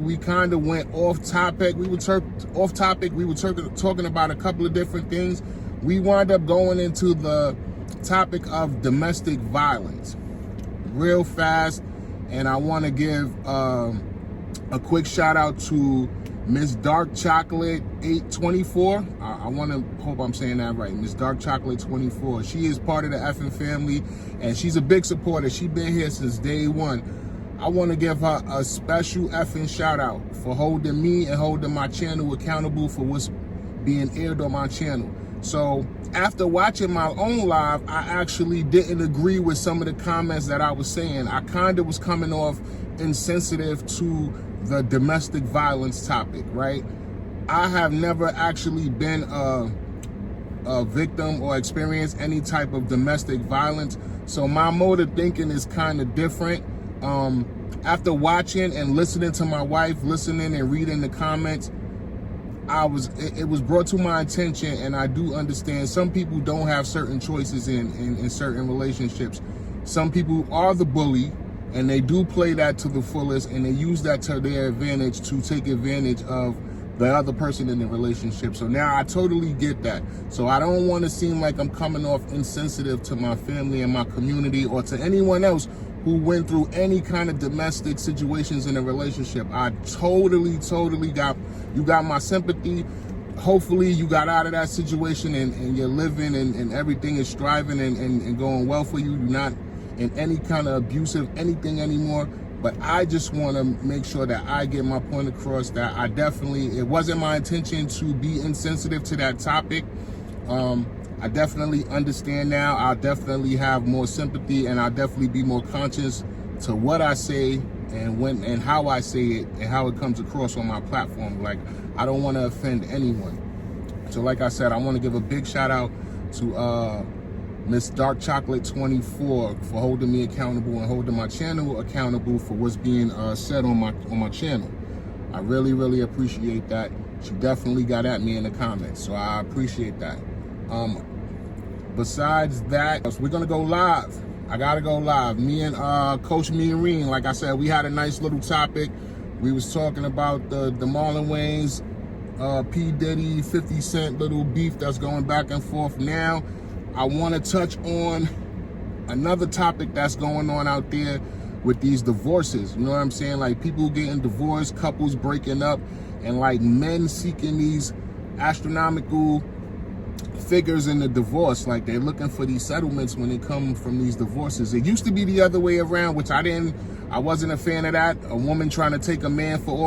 We kind of went off topic. We were off topic. We were talking about a couple of different things. We wound up going into the topic of domestic violence real fast. And I want to give a quick shout out to Miss Dark Chocolate 824. I want to hope I'm saying that right. Miss Dark Chocolate 24. She is part of the effing family, and she's a big supporter. She's been here since day one. I want to give her a special effing shout out for holding me and holding my channel accountable for what's being aired on my channel. So after watching my own live, I actually didn't agree with some of the comments that I was saying. I kind of was coming off insensitive to the domestic violence topic, right? I have never actually been a victim or experienced any type of domestic violence. So my mode of thinking is kind of different. After watching and listening to my wife, listening and reading the comments, it was brought to my attention, and I do understand some people don't have certain choices in certain relationships. Some people are the bully, and they do play that to the fullest, and they use that to their advantage to take advantage of the other person in the relationship. So now I totally get that. So I don't want to seem like I'm coming off insensitive to my family and my community or to anyone else who went through any kind of domestic situations in a relationship. I totally got my sympathy. Hopefully you got out of that situation and you're living and everything is striving and going well for you. You're not in any kind of abusive anything anymore. But I just want to make sure that I get my point across that it wasn't my intention to be insensitive to that topic. I definitely understand now. I'll definitely have more sympathy, and I'll definitely be more conscious to what I say and when and how I say it and how it comes across on my platform. Like, I don't want to offend anyone. So like I said, I want to give a big shout out to Miss Dark Chocolate 24 for holding me accountable and holding my channel accountable for what's being said on my channel. I really appreciate that. She definitely got at me in the comments, so I appreciate that. Besides that, we're gonna go live. I gotta go live. Me and Coach Meereen, like I said, we had a nice little topic. We was talking about the Marlon Wayans, P. Diddy, 50 Cent little beef that's going back and forth now. I want to touch on another topic that's going on out there with these divorces. You know what I'm saying? Like, people getting divorced, couples breaking up, and like men seeking these astronomical figures in the divorce. Like, they're looking for these settlements when they come from these divorces. It used to be the other way around, which I wasn't a fan of that. A woman trying to take a man for all